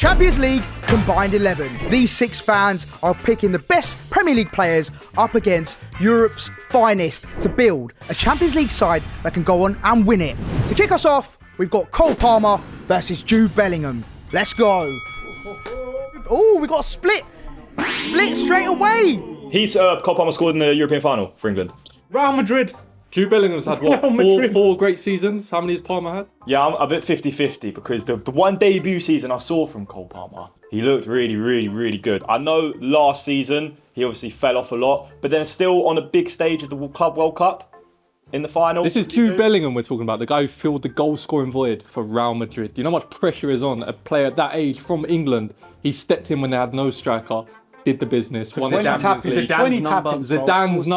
Champions League Combined 11. These 6 fans are picking the best Premier League players up against Europe's finest to build a Champions League side that can go on and win it. To kick us off, we've got Cole Palmer versus Jude Bellingham. Let's go. Oh, we got a split. Split straight away. He's Cole Palmer scored in the European final for England. Real Madrid. Jude Bellingham's had what, four great seasons? How many has Palmer had? Yeah, I'm a bit 50-50 because the one debut season I saw from Cole Palmer, he looked really good. I know last season he obviously fell off a lot, but then still on a big stage of the Club World Cup in the final. This is Jude Bellingham we're talking about, the guy who filled the goal-scoring void for Real Madrid. Do you know how much pressure is on a player at that age from England? He stepped in when they had no striker, did the business, won the Champions League. Zidane's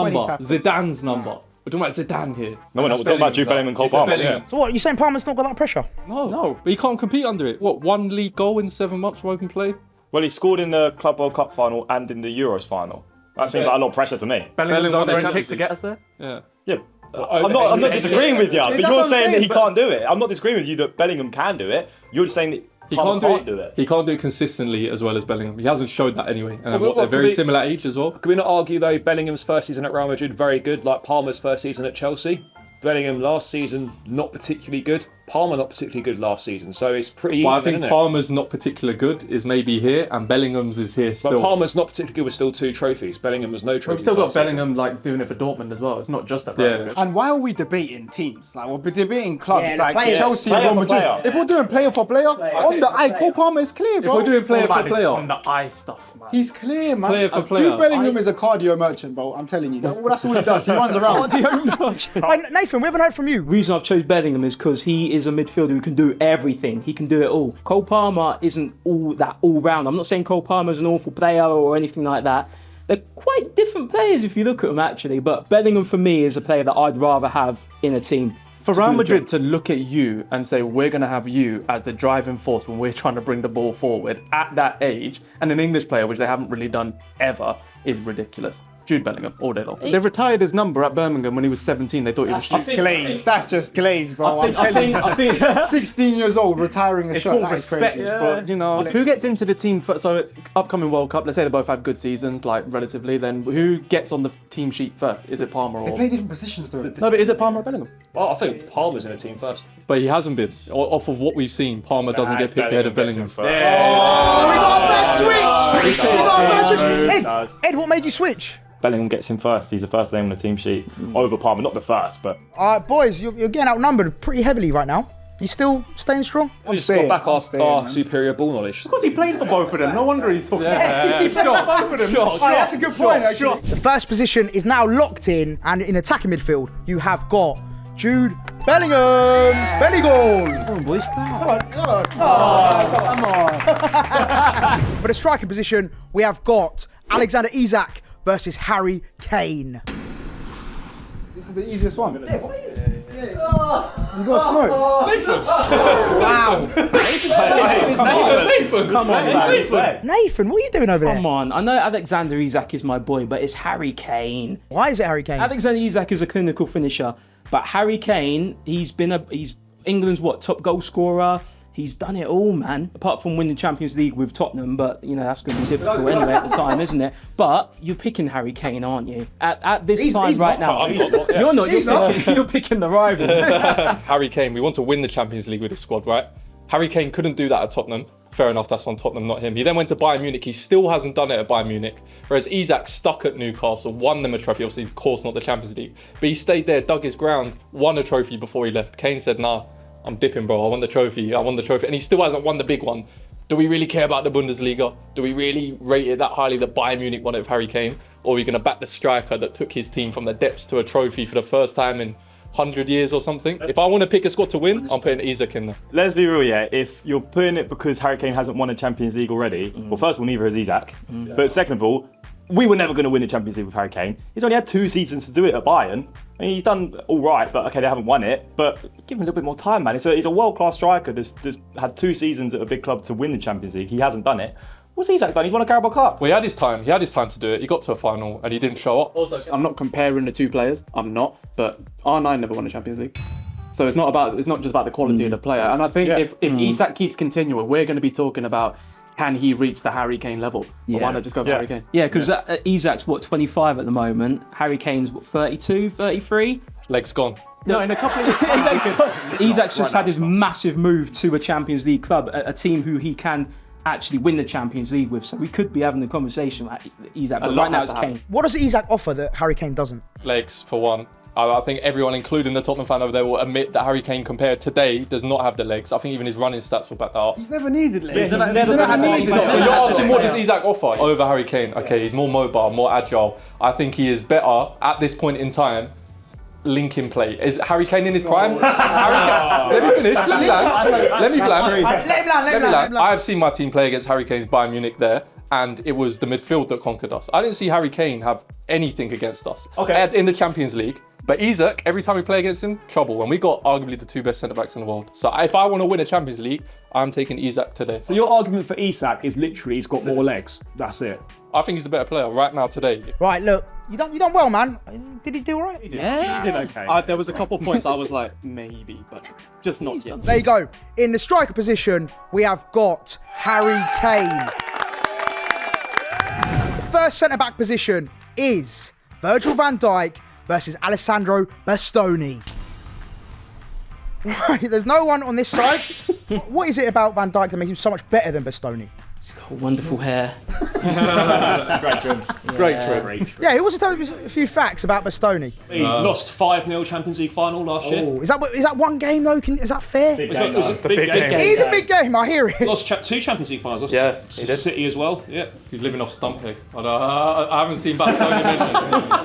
number. We're talking about Zidane here. No, we're talking about Jude Bellingham and Cole Palmer. Yeah. So what, you're saying Palmer's not got that pressure? No, but he can't compete under it. What, 1 league goal in 7 months of open play? Well, he scored in the Club World Cup final and in the Euros final. That seems like a lot of pressure to me. Bellingham's own kick to get us there? Yeah. Yeah. I'm not disagreeing with you, but you're saying that he can't do it. I'm not disagreeing with you that Bellingham can do it. You're just saying that he can't do it. He can't do it consistently as well as Bellingham. He hasn't showed that anyway. And they're very similar age as well. Can we not argue though, Bellingham's first season at Real Madrid, very good, like Palmer's first season at Chelsea? Bellingham last season, not particularly good. Palmer not particularly good last season, so it's pretty even, I think isn't Palmer's not particularly good is maybe here, and Bellingham's is here still. But Palmer's not particularly good with still 2 trophies. Bellingham was no trophies. We've still got last season. Bellingham like doing it for Dortmund as well. It's not just that. Real Madrid. And why are we debating teams? Like we're debating clubs like players. Chelsea Player and Real for Madrid. player. If we're doing player for player, on the eye, Cole Palmer is clear, bro. If we're doing player for player, on the eye stuff, man. He's clear, man. Player for player. Jude Bellingham is a cardio merchant, bro. I'm telling you. That's all he does. He runs around. Nathan, we haven't heard from you. The reason I've chose Bellingham is because he is a midfielder who can do everything. He can do it all. Cole Palmer isn't all round. I'm not saying Cole Palmer's an awful player or anything like that. They're quite different players if you look at them actually, but Bellingham for me is a player that I'd rather have in a team. For Real Madrid to look at you and say, we're going to have you as the driving force when we're trying to bring the ball forward at that age, and an English player, which they haven't really done ever, is ridiculous. Jude Bellingham, all day long. They retired his number at Birmingham when he was 17. They thought he was stupid. Glazed. That's just glazed, bro. I'm telling you. 16 years old, retiring a It's shot. called That is respect, crazy. but you know, who gets into the team for, so upcoming World Cup, let's say they both have good seasons, like relatively, then who gets on the team sheet first? Is it Palmer or... They play different positions, though. No, but is it Palmer or Bellingham? Well, I think Palmer's in a team first. But he hasn't been. Off of what we've seen, Palmer doesn't get picked ahead of Bellingham. Oh, we got our first switch. We got our first switch. Ed, what made you switch? Bellingham gets him first. He's the first name on the team sheet over Palmer. Not the first, but... Boys, you're getting outnumbered pretty heavily right now. You still staying strong? We just got back our superior ball knowledge. Of course he played for both of them. No wonder he's talking. He played for both of them. That's a good point, actually. The first position is now locked in, and in attacking midfield, you have got Jude Bellingham. Bellingham. Come on, boys. Come on. For the striking position, we have got Alexander Isak versus Harry Kane. This is the easiest one. You got smoked. Wow. Nathan, come on, man. Nathan, what are you doing over there? Come on. I know Alexander Isak is my boy, but it's Harry Kane. Why is it Harry Kane? Alexander Isak is a clinical finisher, but Harry Kane, he's England's top goal scorer. He's done it all, man. Apart from winning Champions League with Tottenham, but you know that's going to be difficult anyway at the time, isn't it? But you're picking Harry Kane, aren't you? At this time right now, you're not. You're picking the rival. Harry Kane, we want to win the Champions League with his squad, right? Harry Kane couldn't do that at Tottenham. Fair enough, that's on Tottenham, not him. He then went to Bayern Munich. He still hasn't done it at Bayern Munich. Whereas Isak stuck at Newcastle, won them a trophy, obviously, of course, not the Champions League. But he stayed there, dug his ground, won a trophy before he left. Kane said, nah, I'm dipping, bro. I won the trophy. And he still hasn't won the big one. Do we really care about the Bundesliga? Do we really rate it that highly that Bayern Munich won it with Harry Kane? Or are we going to back the striker that took his team from the depths to a trophy for the first time in 100 years or something? If I want to pick a squad to win, I'm putting Isak in there. Let's be real, yeah. If you're putting it because Harry Kane hasn't won a Champions League already, well, first of all, neither has Isak. But second of all, we were never going to win the Champions League with Harry Kane. He's only had 2 seasons to do it at Bayern. I mean, he's done all right, but okay, they haven't won it. But give him a little bit more time, man. He's a world-class striker that's had 2 seasons at a big club to win the Champions League. He hasn't done it. What's Isak done? He's won a Carabao Cup. Well, he had his time. He had his time to do it. He got to a final and he didn't show up. Also, I'm not comparing the two players. I'm not. But R9 never won a Champions League. So it's not just about the quality of the player. And I think if Isak keeps continuing, we're going to be talking about, can he reach the Harry Kane level? But why not just go for Harry Kane? Yeah, because Isak's 25 at the moment. Harry Kane's 32, 33. Legs gone. No, in a couple of years. Isak's just had this massive move to a Champions League club, a team who he can actually win the Champions League with. So we could be having a conversation about Isak, but right now it's Kane. What does Isak offer that Harry Kane doesn't? Legs, for one. I think everyone, including the Tottenham fan over there, will admit that Harry Kane, compared today, does not have the legs. I think even his running stats will back that up. He's never needed legs. He's never needed You're asking what does Isak offer over Harry Kane? Okay, he's more mobile, more agile. I think he is better at this point in time. Linking play. Is Harry Kane in his prime? Let me finish. Let me land. Let him land. I have seen my team play against Harry Kane's Bayern Munich there, and it was the midfield that conquered us. I didn't see Harry Kane have anything against us in the Champions League. But Isak, every time we play against him, trouble. And we got arguably the two best centre-backs in the world. So if I want to win a Champions League, I'm taking Isak today. So your argument for Isak is literally he's got more legs. That's it. I think he's the better player right now today. Right, look, you done well, man. Did he do all right? Yeah. He did okay. There was a couple points I was like, maybe, but just not yet. There you go. In the striker position, we have got Harry Kane. The first centre-back position is Virgil van Dijk versus Alessandro Bastoni. Right, there's no one on this side. What is it about Van Dijk that makes him so much better than Bastoni? He's got wonderful hair. Great trim. Great trip. Yeah, who wants to tell me a few facts about Bastoni? He lost 5-0 Champions League final last year. Oh, is that one game though? Is that fair? It was a big game. It is a big game, I hear it. Lost 2 Champions League finals. Lost to City as well. Yeah. He's living off stump peg. I haven't seen Bastoni mentioned.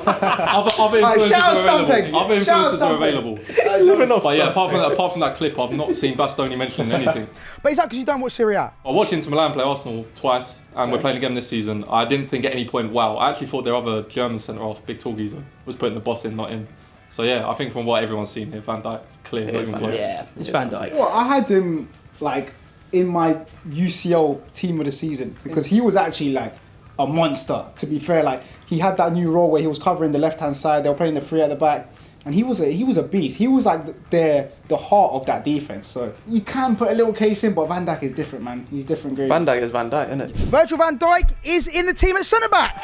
Other influencers shout are out available. Stumping. Other Shout out influencers are Stumping. available. Living off But yeah, apart from that clip, I've not seen Bastoni mention anything. But is that because you don't watch Serie A? I watched Inter Milan play Arsenal twice, and we're playing again this season. I didn't think at any point, wow, I actually thought their other German centre-half, big tall geezer, was putting the boss in, not him. So yeah, I think from what everyone's seen here, Van Dijk, clear, not even close. Yeah, it's Van Dijk. Well, I had him like in my UCL team of the season because he was actually like a monster. To be fair, like he had that new role where he was covering the left-hand side. They were playing the 3 at the back, and he was a beast. He was like the heart of that defense. So you can put a little case in, but Van Dijk is different, man. He's different grade. Van Dijk is Van Dijk, isn't it? Virgil van Dijk is in the team at centre-back.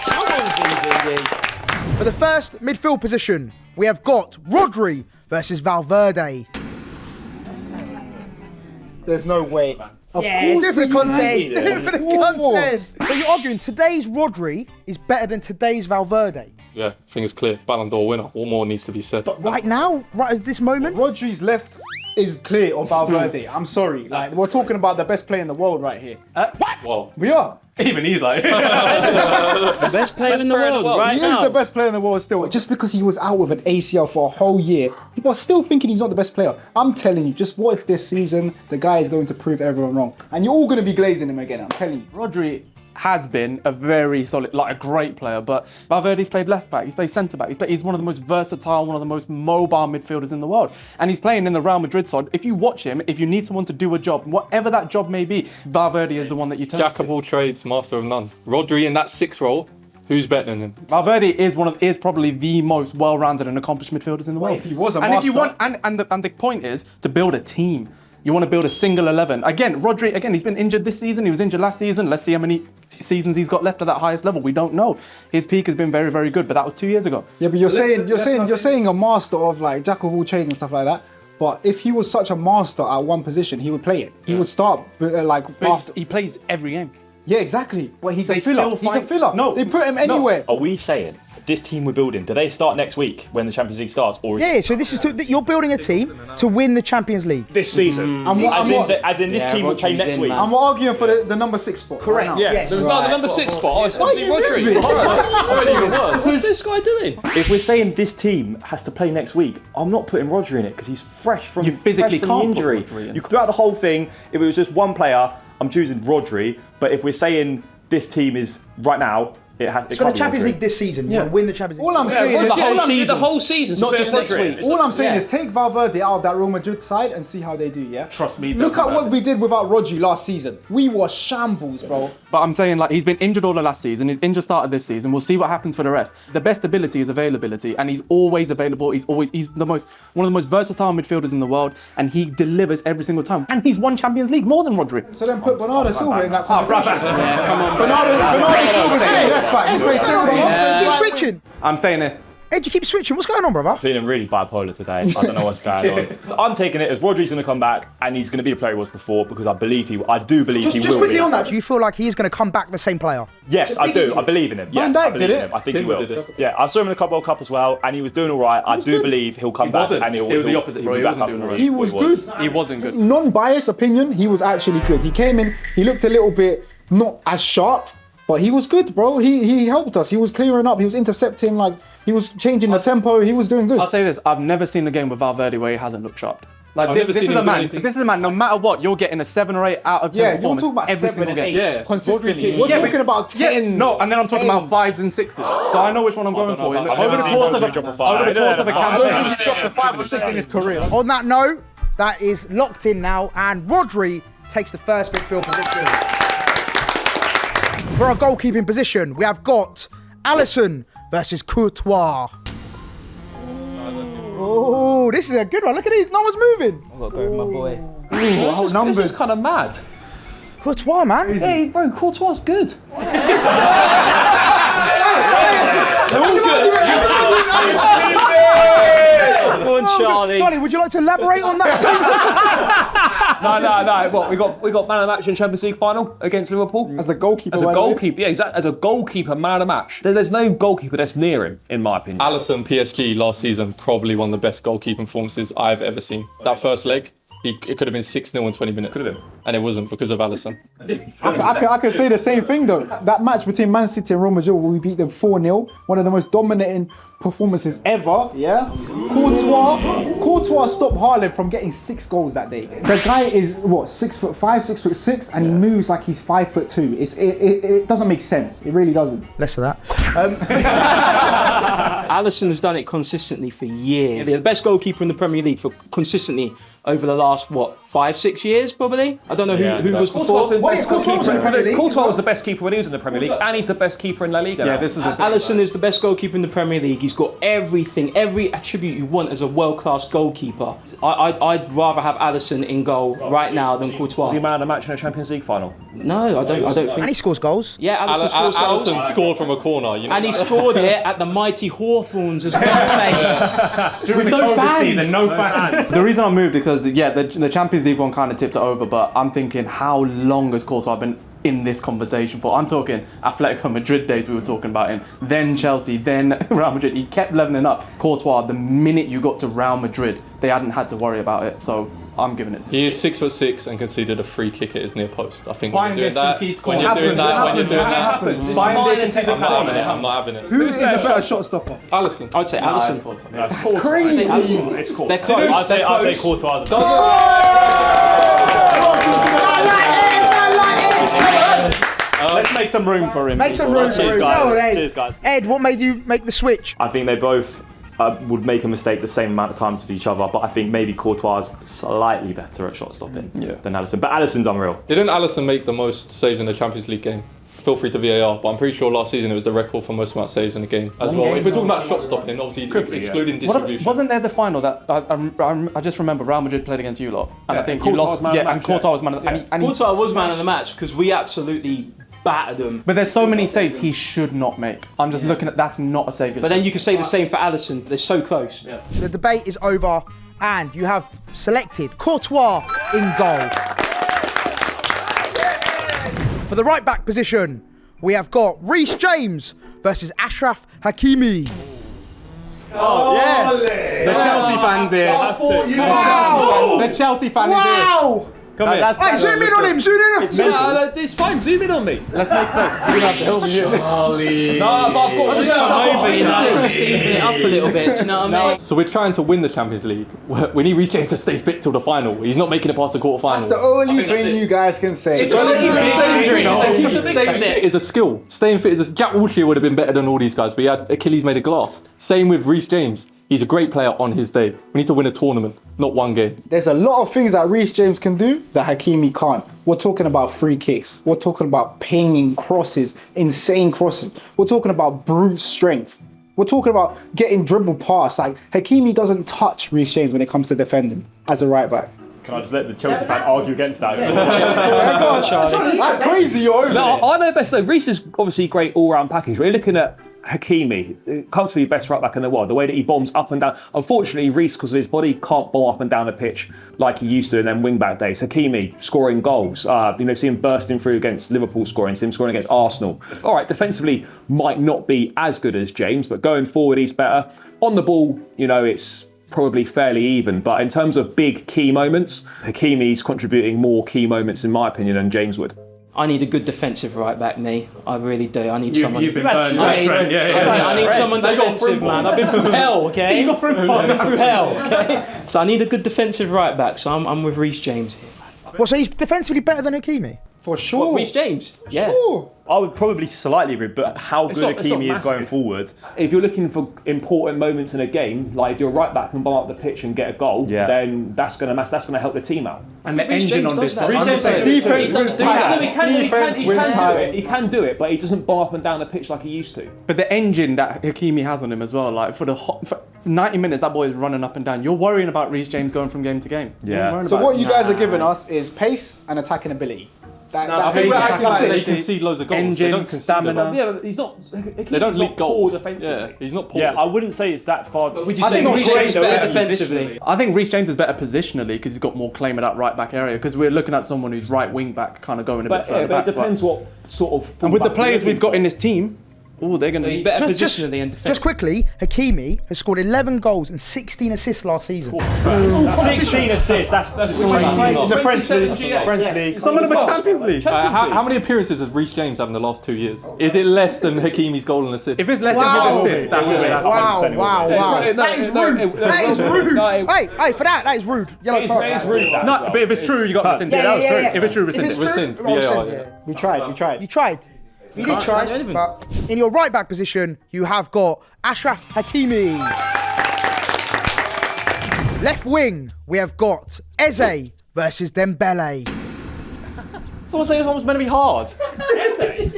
For the first midfield position, we have got Rodri versus Valverde. There's no way. Yeah, different content. Different content. So you're arguing today's Rodri is better than today's Valverde? Yeah, I think it's clear. Ballon d'Or winner. What more needs to be said? But right now, right at this moment? Rodri's left is clear on Valverde. I'm sorry. Like we're talking about the best player in the world right here. Well, We are. Even he's like, The best player in the world right He now. is the best player in the world still. Just because he was out with an ACL for a whole year, people are still thinking he's not the best player. I'm telling you, just watch this season. The guy is going to prove everyone wrong. And you're all going to be glazing him again, I'm telling you. Rodri has been a very solid, like a great player, but Valverde's played left back, he's played centre back, he's one of the most versatile, one of the most mobile midfielders in the world. And he's playing in the Real Madrid side. If you watch him, if you need someone to do a job, whatever that job may be, Valverde is the one that you turn jack to. of all trades, master of none. Rodri in that 6 role, who's better than him? Valverde is probably the most well-rounded and accomplished midfielders in the world. if he was a and if you master- want, and the point is to build a team. You want to build a single 11. Again, Rodri, he's been injured this season. He was injured last season. Let's see how many seasons he's got left at that highest level. We don't know. His peak has been very, very good, but that was 2 years ago. Yeah, but you're saying a master of like jack of all trades and stuff like that. But if he was such a master at one position, he would play it. He would start But he plays every game. Yeah, exactly. Well, he's a They filler. still He's a find- filler. No. They put him anywhere. Are we saying this team we're building, do they start next week when the Champions League starts? Or is Yeah, so this is you're building a team to win the Champions League. This season. as in this team will play Rodri's next in, week? man. I'm arguing for the number 6 spot. Correct. Right now. Yeah, Yes. there was not the number 6 spot. It's Why are obviously you Rodri. moving? I don't even know. What's this guy doing? If we're saying this team has to play next week, I'm not putting Rodri in it because he's fresh from You physically the can't put injury. Rodri in. You throughout the whole thing, if it was just one player, I'm choosing Rodri. But if we're saying this team is right now it has. So the Champions League this season, you want to win the Champions League. All I'm saying is The whole season, Not just next week. all I'm saying is take Valverde out of that Real Madrid side and see how they do. Yeah. Trust me. Look at what we did without Rodri last season. We were shambles, bro. But I'm saying, like, he's been injured all the last season. He's injured started this season. We'll see what happens for the rest. The best ability is availability, and he's always available. He's one of the most versatile midfielders in the world, and he delivers every single time. And he's won Champions League more than Rodri. So then put Bernardo Silva in that conversation. Yeah, come on. Bernardo Silva's playing left back. He's playing centre back. Keep switching. I'm staying there. Ed, you keep switching. What's going on, brother? Feeling really bipolar today. I don't know what's going on. I'm taking it as Rodri's going to come back and he's going to be the player he was before because I do believe he will. Just quickly on that, do you feel like he's going to come back the same player? Yes, I do. I believe in him. Yes, Van I Dijk believe did in it. him. I think he Timber will. did it. Yeah, I saw him in the Club World Cup as well and he was doing all right. I do believe he'll come back and he'll. It was the opposite, bro. He'll He be back wasn't up to doing where He was good. He wasn't good. Non-biased opinion, he was actually good. He came in, he looked a little bit not as sharp, but he was good, bro. He helped us. He was clearing up. He was intercepting. Like he was changing the tempo. He was doing good. I'll say this: I've never seen a game with Valverde where he hasn't looked sharp. Like I've this never is seen a him do man. anything. This is a man. No matter what, you're getting a 7 or 8 out of 10 Yeah, you're performance talking about every 7 single and game. 8 Yeah. consistently. Rodri- We're Yeah, talking about 10. No, and then I'm talking about 5s and 6s. So I know which one I'm going for. know about- Over the I've course never of seen Rodri a drop a five. over the course of a I don't think campaign. he's dropped a 5 or 6 in his career. On that note, that is locked in now, and Rodri takes the first midfield position. For our goalkeeping position, we have got Alisson versus Courtois. Oh, this is a good one. Look at these. No one's moving. I've got to go with my boy. Wow, numbers. This is kind of mad. Courtois, man. Hey, bro, Courtois good. Go on, Charlie. Charlie, would you like to elaborate on that statement? No. What we got man of the match in Champions League final against Liverpool. As a goalkeeper. As a by the way. goalkeeper, yeah, exactly. As a goalkeeper, man of the match. There's no goalkeeper that's near him, in my opinion. Alisson, PSG last season, probably one of the best goalkeeping performances I've ever seen. That first leg, it could have been 6-0 in 20 minutes. Could have been. And it wasn't because of Alisson. I can say the same thing though. That match between Man City and Real Madrid where we beat them 4-0, one of the most dominating performances ever, yeah? Courtois stopped Haaland from getting 6 goals that day. The guy is, what, 6'5", 6'6", and he moves like he's 5'2". It doesn't make sense. It really doesn't. Less of that. Alisson has done it consistently for years. The best goalkeeper in the Premier League for consistently over the last, 5-6 years, probably? I don't know who was before. Courtois was the best keeper when he was in the Premier League, and he's the best keeper in La Liga. Yeah, now. this is the thing. Alisson is the best goalkeeper in the Premier League. He's got everything, every attribute you want as a world-class goalkeeper. I'd rather have Alisson in goal right now than Courtois. Was he man of the match in a Champions League final? No, I don't And he think. scores goals. Yeah, Alisson scores goals. Alisson scored from a corner. You know And he scored it at the mighty Hawthorns as well, mate. With no fans. No fans. The reason I moved because the Champions League one kind of tipped it over, but I'm thinking how long has Courtois been in this conversation for? I'm talking Atletico Madrid days we were talking about him, then Chelsea, then Real Madrid. He kept leveling up. Courtois, the minute you got to Real Madrid, they hadn't had to worry about it. So I'm giving it to him. He is 6'6" and conceded a free kick at his near post. I think Bayern when you're doing that, distance, when he's you're doing happens, that, Bayern conceded I'm not having it. I'm not having it. Who is a better shot stopper? Alisson. I'd say Alisson. That's crazy. It's cool. They're close. I'll say They're close. Courtois. Let's make some room for him. Make some room for Cheers, him. guys. No, Ed. Cheers, guys. Ed, what made you make the switch? I think they both would make a mistake the same amount of times with each other, but I think maybe Courtois is slightly better at shot stopping than Alisson. But Alisson's unreal. Didn't Alisson make the most saves in the Champions League game? Feel free to VAR, but I'm pretty sure last season it was the record for most amount of saves in the game as well. If we're talking about shot stopping, obviously excluding distribution. Wasn't there the final that I just remember Real Madrid played against you lot, and I think you Courtois lost. was man of the And match, Courtois was man of the match. Courtois was man of the match because we absolutely battered them. But there's so many saves he should not make. I'm just looking at that's not a save. But then you could say the same for Alisson. They're so close. Yeah. The debate is over, and you have selected Courtois in goal. For the right back position, we have got Reece James versus Achraf Hakimi. the Chelsea fans here. The Chelsea fan is here. Wow! Come here. Hey, zoom in on him, zoom in on him. It's fine. Zoom in on me. Let's make space. You're gonna have to help me here. No, but I've got to Just even it up a little bit. Do you know what I mean? So we're trying to win the Champions League. We need Reece James to stay fit till the final. He's not making it past the quarter final. That's the only thing you guys can say. It's a staying fit is a skill. Staying fit is a... Jack Wilshere would have been better than all these guys, but he had Achilles made of glass. Same with Reece James. He's a great player on his day. We need to win a tournament, not one game. There's a lot of things that Reece James can do that Hakimi can't. We're talking about free kicks. We're talking about pinging crosses, insane crosses. We're talking about brute strength. We're talking about getting dribble past. Like, Hakimi doesn't touch Reece James when it comes to defending as a right back. Can I just let the Chelsea fan argue against that? That's crazy, you're over No, it. I know best though. Reece is obviously a great all-round package. We're looking at Hakimi, comfortably best right back in the world. The way that he bombs up and down. Unfortunately, Reece, because of his body, can't bomb up and down the pitch like he used to in them wing-back days. Hakimi scoring goals. See him bursting through against Liverpool, see him scoring against Arsenal. All right, defensively might not be as good as James, but going forward, he's better. On the ball, it's probably fairly even, but in terms of big key moments, Hakimi's contributing more key moments, in my opinion, than James would. I need a good defensive right back, me. I really do. I need someone. You've been burned. I need someone defensive, man. I've been through hell, okay? I've been through hell, okay? So I need a good defensive right back. So I'm with Reece James here, man. Well, so he's defensively better than Hakimi? For sure. Reece James? Yeah. Sure. I would probably slightly agree, but how good It's not Hakimi is going massive. forward. If you're looking for important moments in a game, like if your right back can bomb up the pitch and get a goal, then that's going to help the team out. And the Reece engine James on this. does that. I'm just saying- Defense wins titles. He can do it, but he doesn't bomb up and down the pitch like he used to. But the engine that Hakimi has on him as well, like for 90 minutes, that boy is running up and down. You're worrying about Reece James going from game to game. Yeah. So what you guys are giving us is pace and attacking ability. I think we're acting like they concede loads of goals. They Engine, don't concede stamina. a lot. Yeah, but he's not. They don't leak poor goals. defensively. Yeah, he's not poor. Yeah, I wouldn't say it's that far. Would you I say think Reece Reece James is James better is defensively? I think Reece James is better positionally because he's got more claim in that right back area. Because we're looking at someone who's right wing back, kind of going a bit But, further back. it depends what sort of. And with the fullback players you're we've got looking in this team, they're going So to he's be better Just- positionally and defensively. Just quickly, Hakimi has scored 11 goals and 16 assists last season. 16 assists, that's crazy. In the French league. some of them are Champions League. How many appearances has Reece James had in the last 2 years? Is it less than Hakimi's goal and assist? If it's less Wow. than his assist, that's it. That's Wow, 100% wow, wow. No, That is no, rude. no, That is rude. no, Hey, for that is rude. Yellow card. It's rude. that No, as well. but if it's true, you got to rescind it. Yeah, yeah, yeah. If it's true, If rescind it's it. true, Rescind. I'll rescind, Yeah. We tried. You tried. You did try, can't do anything. but in your right back position, you have got Achraf Hakimi. Left wing, we have got Eze versus Dembele. Someone saying this one was meant to be hard.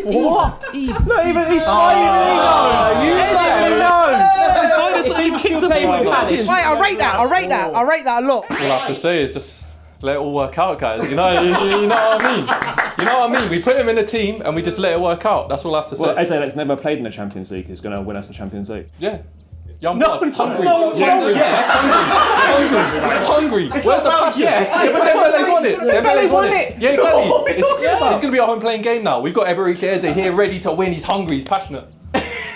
What? He's Not even, he's smiling and he knows. If he was still playing with Palace. Wait, I rate that a lot. All I have to say is just let it all work out, guys. You know what I mean? You know what I mean? We put him in a team and we just let it work out. That's all I have to say. Well, Eze that's never played in the Champions League is going to win us the Champions League. Yeah. Young blood, hungry. Where's the passion? Yeah, but Dembele's won it. Dembele's won it. Yeah, exactly. It's going to be a home playing game now. We've got Eberechi Eze here ready to win. He's hungry. He's passionate.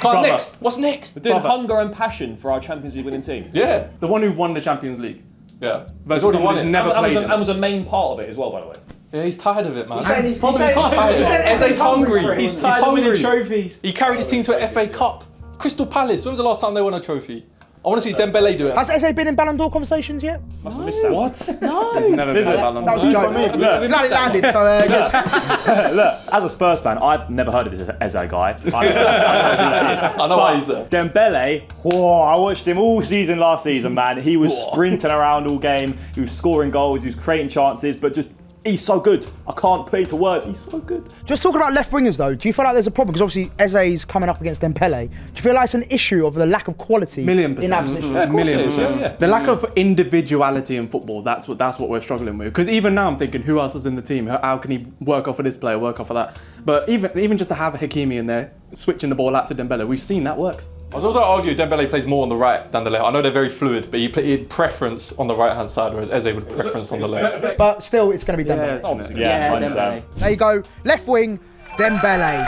Next. What's next? Doing hunger and passion for our Champions League winning team. Yeah. The one who won the Champions League. Yeah. Versus already someone won who's it. never played in it. And was a main part of it as well, by the way. Yeah, he's tired of it, man. He's tired. Eze's hungry. He's tired of winning trophies. He carried his team to an FA Cup. Crystal Palace. When was the last time they won a trophy? I want to see Dembele do it. Has Eze been in Ballon d'Or conversations yet? Must have missed that. What? Never played Ballon That was d'Or. a joke. Glad it landed, so good. Look, as a Spurs fan, I've never heard of this Eze guy. I know why he's there. Dembele, I watched him all season last season, man. He was sprinting around all game. He was scoring goals. He was creating chances, but just he's so good. I can't put into words. He's so good. Just talking about left wingers though, do you feel like there's a problem? Because obviously Eze's coming up against Dembele. Do you feel like it's an issue of the lack of quality in that position? Yeah, of course it is, %. yeah. The lack of individuality in football, that's what we're struggling with. Because even now I'm thinking, who else is in the team? How can he work off of this player, work off of that? But even just to have Hakimi in there, switching the ball out to Dembele, we've seen that works. I was also argue Dembele plays more on the right than the left. I know they're very fluid, but he had preference on the right hand side, whereas Eze would preference on the left. But still, it's going to be Dembele. Obviously. Yeah, Dembele. There you go. Left wing, Dembele.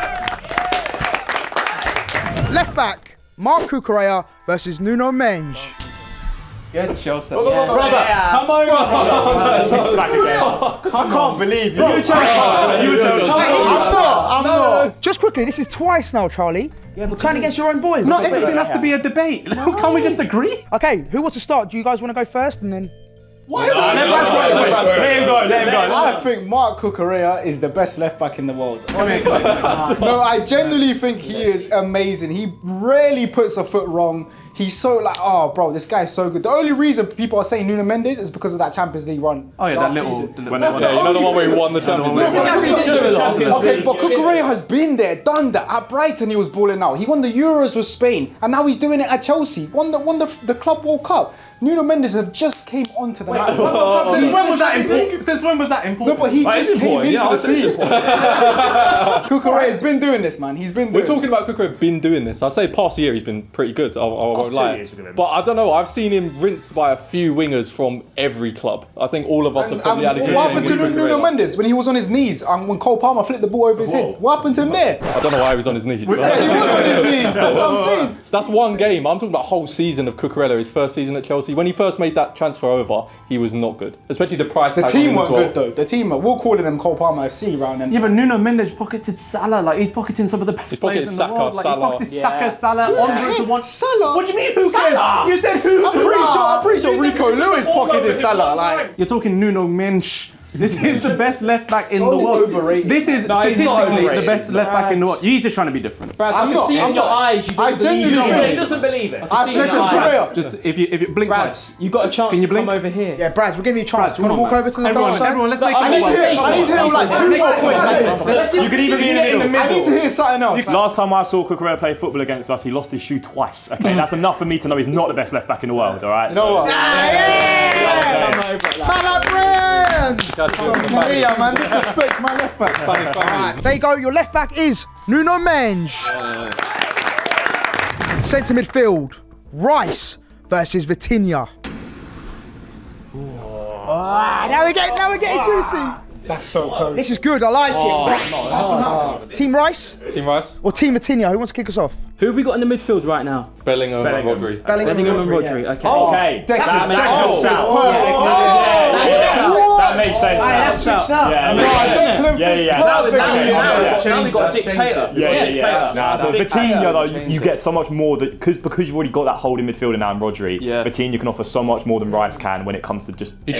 Left back, Marc Cucurella versus Nuno Mendes. Good, Chelsea. Come on, Back again. I can't believe you. I'm not. Just quickly, this is twice now, Charlie. Yeah, but turn against your own boys. Not everything has to be a debate. Can't we just agree? Okay, who wants to start? Do you guys want to go first and then? Let him go. I think Marc Cucurella is the best left back in the world. Honestly. No, I genuinely think he is amazing. He rarely puts a foot wrong. He's so like, oh, bro, this guy's so good. The only reason people are saying Nuno Mendes is because of that Champions League run. Oh yeah, that little. You know the one where he won the Champions League. Okay, but Cucurella has been there, done that. At Brighton, he was balling out. He won the Euros with Spain, and now he's doing it at Chelsea. Won the Club World Cup. Nuno Mendes have just came onto the map. Since when was that important? Since when was that important? No, but he just came into the scene. Cucurella has been doing this, man. He's been doing We're talking about Cucurella been doing this. I'd say past year he's been pretty good. I won't lie. But I don't know. I've seen him rinsed by a few wingers from every club. I think all of us have probably had a good What game happened to with Nuno Cucurella. Mendes when he was on his knees and when Cole Palmer flipped the ball over his head? What happened to him there? I don't know why he was on his knees. Yeah, he was on his knees. That's what I'm saying. That's one game. I'm talking about a whole season of Cucurella, his first season at Chelsea. When he first made that transfer over, he was not good. Especially the price The tag team on him weren't as well. good though. The team, we're calling them Cole Palmer FC round them. Yeah, but Nuno Mendes pocketed Salah. Like he's pocketing some of the best players in the pocketed world. Saka, Like he pocketed Saka, Salah, on to one. Salah? What do you mean? Who cares? You said who? I'm pretty sure Rico Lewis pocketed Salah. Like, You're talking Nuno Mendes. This is the best left back in So the world. overrated. This is he's not statistically overrated. the best left back in the world. He's just trying to be different. Brad, I can see in your eyes. You I don't believe genuinely it. think- He doesn't believe it. listen, Cucurella. Just if you blink Brad, twice. you got a chance Can you to come blink? over here. Yeah, Brad, we'll give you a chance. Brad, You want to come walk on, over to the man. dark side? Everyone, let's make I need to hear like two more points. You could even be in the middle. I need to hear something else. Last time I saw Cucurella play football against us, he lost his shoe twice. Okay, that's enough for me to know he's not the best left back in the world. All right. No one. Salah Brand! Yeah, man, disrespect my left back. There you go, your left back is Nuno Mendes. Centre midfield, Rice versus Vitinha. Now we're getting juicy. That's so close. This is good, I like it. Team Rice Team Rice, or Team Vitinha? Who wants to kick us off? Who have we got in the midfield right now? Bellingham, and Rodri. Bellingham and Rodri. Okay. Okay. That makes sense. That makes sense. Now we got a dictator. Nah, so Vitinha though, you get so much more that because you've already got that holding midfielder now in Rodri. Yeah. Vitinha can offer so much more than Rice can when it comes to just. He did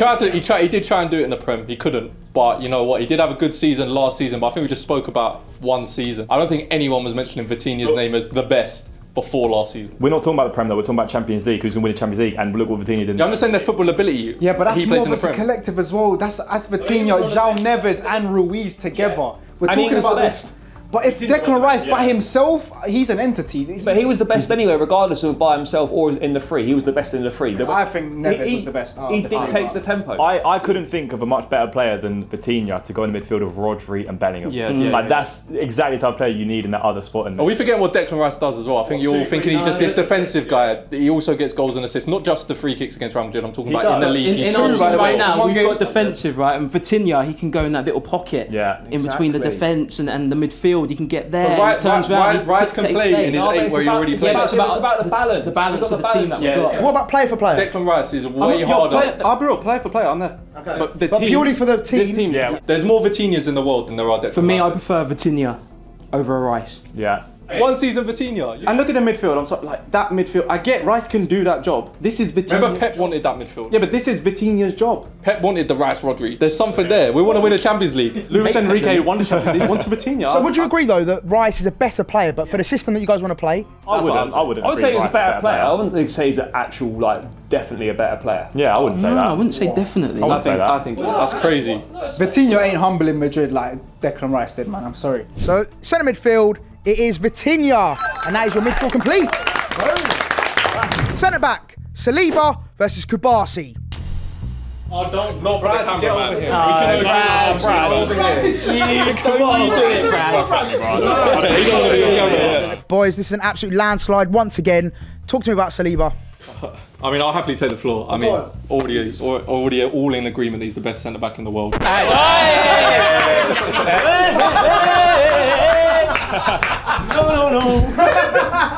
try and do it in the Prem. He couldn't. But you know what? He did have a good season last season. But I think we just spoke about one season. I don't think anyone was mentioning Vitinha's name as the best before last season. We're not talking about the Prem though. We're talking about Champions League. Who's going to win the Champions League? And look what Vitinha did. Yeah, I'm just saying their football ability. Yeah, but that's he more plays in of the a Prem. collective as well. That's Vitinha, João Neves, and Ruiz together. We're And he talking was about the the best. But if Declan Rice by himself, he's an entity. But he was the best anyway, regardless of by himself or in the free. He was the best in the free. I think Neves was the best. He dictates the tempo. I couldn't think of a much better player than Vitinha to go in the midfield of Rodri and Bellingham. That's exactly the type of player you need in that other spot. Are we forgetting what Declan Rice does as well? I think you're all thinking he's just this defensive guy. He also gets goals and assists, not just the free kicks against Real Madrid. I'm talking about in the league. In He's our true, team by the way. right now, One we've game- got defensive, right? And Vitinha, he can go in that little pocket. Yeah, in between the defence and the midfield. He can get there. But he turns round. Rice can play in his eight where he already played. But it's about the balance. The balance of the team that we've Yeah. got. What about player for player? Declan Rice is way harder. I'll be real, player for player, I'm there. Okay. But the But team, purely for the this team. team, Yeah, There's more Vitinhas in the world than there are Declan For me, I Rices. prefer Vitinha over a Rice. yeah. One season Vitinha. And look at the midfield. I'm sorry, like that midfield. I get Rice can do that job. This is Vitinha. Remember Pep wanted that midfield. Yeah, but this is Vitinha's job. Pep wanted the Rice Rodri. There's something there. We want to win a Champions League. Luis Enrique won the Champions League. Wants Vitinha. So would you agree though that Rice is a better player, but for the system that you guys want to play? I wouldn't. I would agree say he's a Rice is better player. I wouldn't say he's an actual, definitely a better player. Yeah, I wouldn't say No, that. I wouldn't say definitely. I say that. I think That's crazy. Vitinha ain't humble in Madrid like Declan Rice did, man. I'm sorry. So centre midfield, it is Vitinha, and that is your midfield complete. Centre back, Saliba versus Kubasi. Oh, don't not Brad, get over here. Boys, this is an absolute landslide once again. Talk to me about Saliba. I mean, I'll happily take the floor. I mean, already all in agreement he's the best centre back in the world.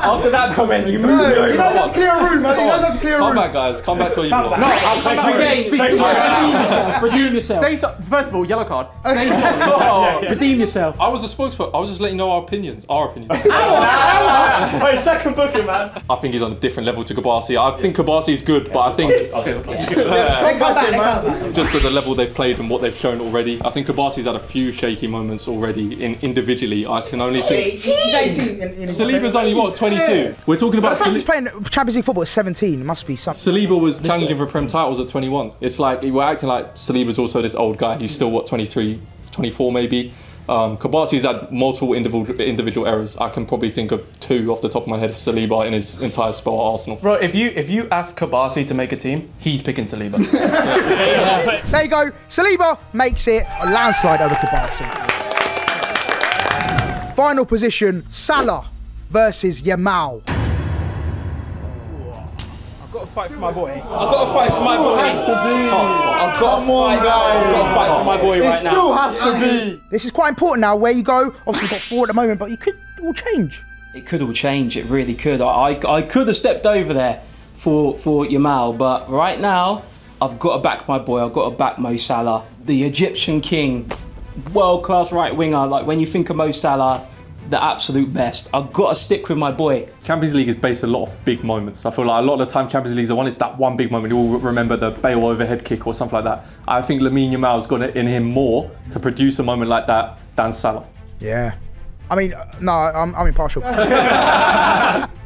After that comment, you moved No, me he over. knows how to clear a room, man. He knows how to clear a Come room. back, guys. Come back to what you belong. No, I'll say sorry. Again, Say sorry. redeem yourself. Redeem yourself. Say so. First of all, yellow card. Say sorry. Redeem yourself. I was a spokesperson. I was just letting you know our opinions. Wait, second booking, man. I think he's on a different level to Kabasi. I think Kabasi is good, but I think Come back, man. just at the level they've played and what they've shown already, I think Kabasi's had a few shaky moments already. Individually, I can only think. He's 18. Saliba's only what, 22? We're talking about The fact he's Saliba. playing Champions League football at 17 must be something. Saliba was challenging for Prem titles at 21. It's like we're acting like Saliba's also this old guy. He's still what, 23, 24 maybe. Kabasi's had multiple individual errors. I can probably think of 2 off the top of my head of Saliba in his entire spell at Arsenal. Bro, if you ask Kabasi to make a team, he's picking Saliba. There you go. Saliba makes it a landslide over Kabasi. Final position, Salah versus Yamal. I've got to fight for my boy. I've got to fight for my boy. Has to be. I've got to fight for my boy It right now. still has to be. This is quite important now where you go. Obviously, we've got 4 at the moment, but you could all change. It could all change. It really could. I could have stepped over there for Yamal, but right now I've got to back my boy. I've got to back Mo Salah, the Egyptian king, world-class right winger. Like when you think of Mo Salah, the absolute best. I've got to stick with my boy. Champions League is based on a lot of big moments. I feel like a lot of the time Champions League's the one, it's that one big moment. You all remember the Bale overhead kick or something like that. I think Lamine Yamal's got it in him more to produce a moment like that than Salah. Yeah. I mean, no, I'm impartial.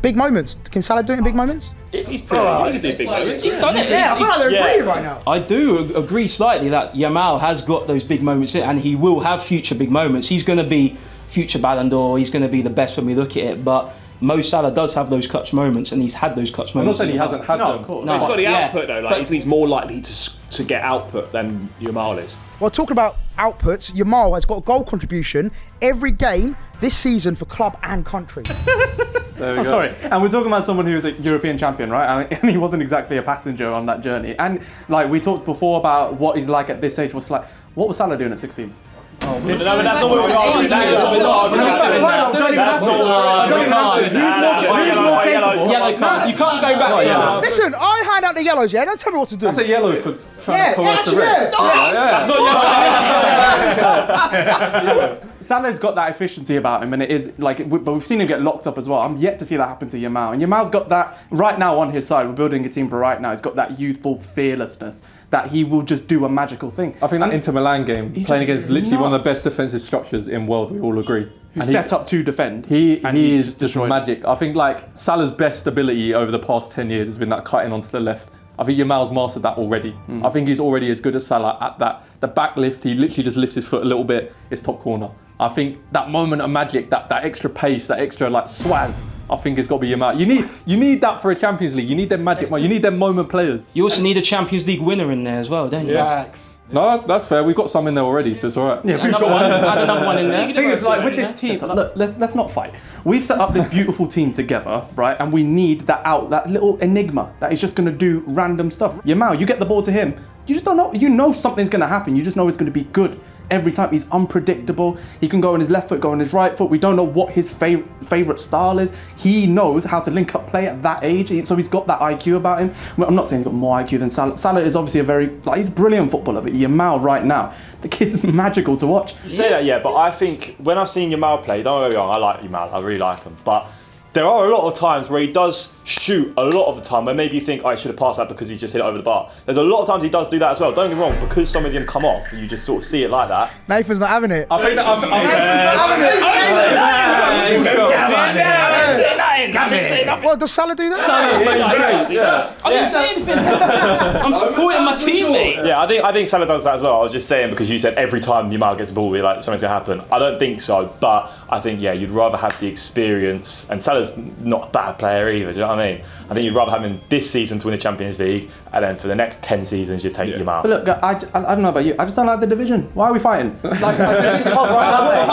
Big moments. Can Salah do it in big moments? He's pretty. He can do big moments. He's done it. Yeah, I feel like they're agreeing right now. I do agree slightly that Yamal has got those big moments in, and he will have future big moments. He's going to be future Ballon d'Or. He's going to be the best when we look at it. But Mo Salah does have those clutch moments, and he's had those clutch I'm not moments. saying he hasn't had them. No, he's got the output though. Like but- he's more likely to get output than Yamal is. Well, talking about outputs, Yamal has got a goal contribution every game this season for club and country. I'm sorry. And we're talking about someone who's a European champion, right? And he wasn't exactly a passenger on that journey. And like we talked before about what he's like at this age. What was Salah doing at 16? No, but that's not what we're arguing. Yellow card. You can't go back to yellow. Listen, I hand out the yellows, yeah? Don't tell me what to do. That's a yellow for trying to coerce the red. That's not yellow. Salah's got that efficiency about him, and it is like, but we've seen him get locked up as well. I'm yet to see that happen to Yamal, and Yamal's got that right now on his side. We're building a team for right now. He's got that youthful fearlessness that he will just do a magical thing. I think that Inter Milan game, he's playing just against literally one of the nuts. best defensive structures in world, we all agree. Who's set up to defend. He is just just destroyed. magic. I think like Salah's best ability over the past 10 years has been that cutting onto the left. I think Yamal's mastered that already. I think he's already as good as Salah at that. The back lift, he literally just lifts his foot a little bit, it's top corner. I think that moment of magic, that extra pace, that extra like swaz, I think it's got to be Yamal. You need that for a Champions League. You need them magic, you need them moment players. You also need a Champions League winner in there as well, don't you? No, that's fair. We've got some in there already, so it's all right. Yeah, we've Another one. Add another one in there. The thing is, like with this team, look, let's not fight. We've set up this beautiful team together, right? And we need that little enigma that is just going to do random stuff. Yamal, you get the ball to him, you just don't know. You know something's going to happen. You just know it's going to be good every time. He's unpredictable. He can go on his left foot, go on his right foot. We don't know what his favorite style is. He knows how to link up play at that age, so he's got that IQ about him. Well, I'm not saying he's got more IQ than Salah. Salah is obviously he's a brilliant footballer, but Yamal right now, the kid's magical to watch. You say that, yeah, but I think when I've seen Yamal play, don't get me wrong, I like Yamal, I really like him, but there are a lot of times where he does shoot a lot of the time where maybe you think, I should have passed that because he just hit it over the bar. There's a lot of times he does do that as well. Don't get me wrong, because some of them come off, you just sort of see it like that. Nathan's not having it. I think that. Well, does Salah do that? I didn't say anything. I'm supporting my teammate. Yeah, I think Salah does that as well. I was just saying because you said every time Yamal gets the ball, we're like, something's going to happen. I don't think so, but I think, yeah, you'd rather have the experience, and Salah's not a bad player either, do you know what I mean? I think you'd rather have him this season to win the Champions League, and then for the next 10 seasons, you take Yamal. But look, I don't know about you. I just don't like the division. Why are we fighting? Like this is hot, right?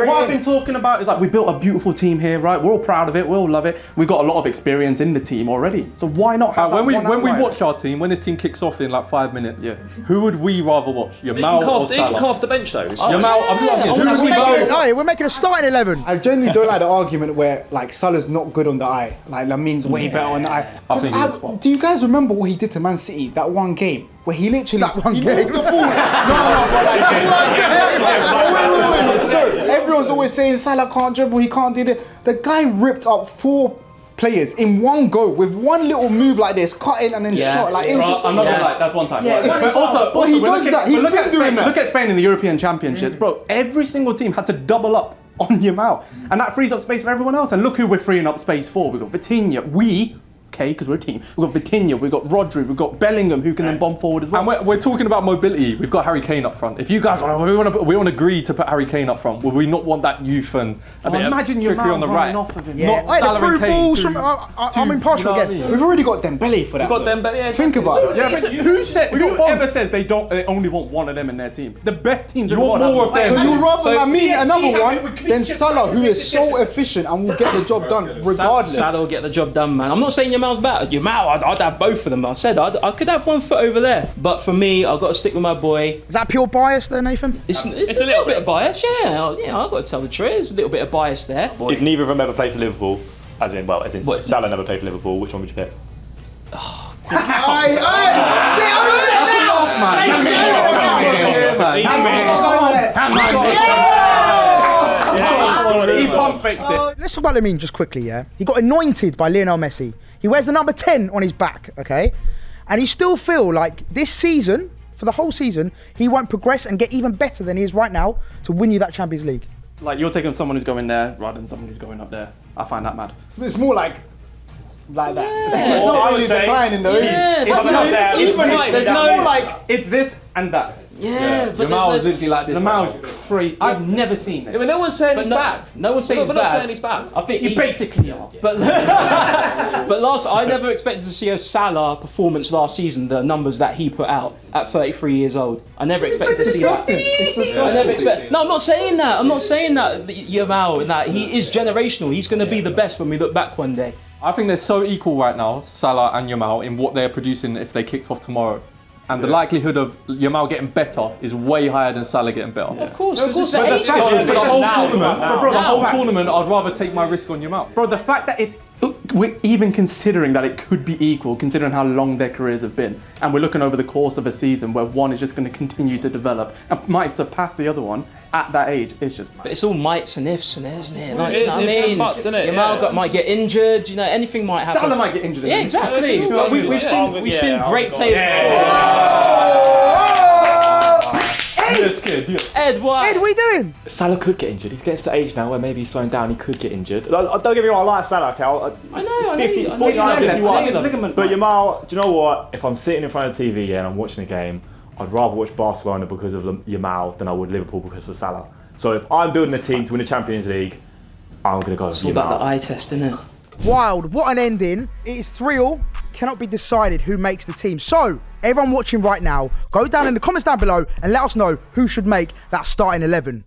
What I've been talking about is like we built a beautiful team here, right? We're all proud of it. We all love it. We've got a got a lot of experience in the team already. So why not have When we outlier? watch our team, when this team kicks off in like 5 minutes, who would we rather watch? Yamal or They can Salah? come off the bench though. Yamal, I'm asking, who would we No, we're making a starting 11. I genuinely don't like the argument where like Salah's not good on the eye, like Lamine's way better on the eye. I think he's spot. Do you guys remember what he did to Man City that one game where he literally That one he game? moved the ball? No, so everyone's always saying Salah can't dribble, he can't do that. The guy ripped up 4 players in one go with one little move like this, cut in and then shot. Like it was just. I'm not gonna lie, that's one time. Yeah, but it's- also, but he we're does looking- that. He's but look been at doing Spain. that. Look at Spain in the European Championships, bro. Every single team had to double up on Yamal, and that frees up space for everyone else. And look who we're freeing up space for. We've got Vitinha. Because we're a team. We've got Vitinha, we've got Rodri, we've got Bellingham who can then bomb forward as well. And we're talking about mobility. We've got Harry Kane up front. If you guys we want to agree to put Harry Kane up front, would we not want that youth and a bit imagine of Yamal trickery on the right? running off of him. Yeah, Not hey, the Salah through and Kane. balls two- from. I'm impartial you know what I again. mean? We've already got Dembele for that. Got Dembele. Yeah, Think about it. Yeah, but whoever says they only want one of them in their team? The best teams in the world. want more of them. So you'd rather So- Lamine another one than Salah, who is so efficient and will get the job done regardless. Salah will get the job done, man. I'm not saying Yamal's better. Yamal, I'd have both of them. I said I could have one foot over there, but for me, I've got to stick with my boy. Is that pure bias there, Nathan? It's a little bit of bias, yeah. I've got to tell the truth. There's a little bit of bias there. If neither of them ever played for Liverpool, as in What? Salah never played for Liverpool, which one would you pick? He pump faked it. Let's talk about Lamine just quickly, yeah? He got anointed by Lionel Messi. He wears the number 10 on his back, okay? And you still feel like this season, for the whole season, he won't progress and get even better than he is right now to win you that Champions League. Like you're taking someone who's going there rather than someone who's going up there. I find that mad. It's more like that. Yeah. It's not really declining though. Yeah, It's that's not it. there. It's right, there's It's no- more like It's this and that. Yeah, but Yamal is there's literally like this. Lamal's crazy. I've never seen it. But no one's saying But he's no- bad. no one's saying We're he's not bad. saying he's bad. I think You basically are. But last, I never expected to see a Salah performance last season. The numbers that he put out at 33 years old, I never expected to see that. It's disgusting. I never expect. No, I'm not saying that. I'm not saying that Yamal and that he is generational. He's going to be the best when we look back one day. I think they're so equal right now, Salah and Yamal, in what they're producing if they kicked off tomorrow. And the likelihood of Yamal getting better is way higher than Salah getting better. Of course, because it's the But the age fact gap. that For the whole Now, tournament, now. bro, the Now. whole tournament, I'd rather take my risk on Yamal. Bro, the fact that we're even considering that it could be equal, considering how long their careers have been, and we're looking over the course of a season where one is just going to continue to develop and might surpass the other one at that age, it's just But it's all mights and ifs and isn't it? Like, It you is know what I ifs and mean? buts, isn't it? Yamal Yeah. might get injured. You know, anything might happen. Salah might get injured. Yeah, exactly. Yeah. But we've seen great players. Yeah, scared. Yeah. Ed, why? Ed, what are you doing? Salah could get injured. He's getting to the age now where maybe he's slowing down. He could get injured. Don't get me wrong, I like Salah. Okay, it's 50, it's 49, 51. But Yamal, do you know what? If I'm sitting in front of the TV and I'm watching a game, I'd rather watch Barcelona because of Yamal than I would Liverpool because of Salah. So if I'm building a team to win the Champions League, I'm going to go with It's all about the Yamal. eye test, isn't it? Wild, what an ending. It is 3-3. Cannot be decided who makes the team. So, everyone watching right now, go down in the comments down below and let us know who should make that starting 11.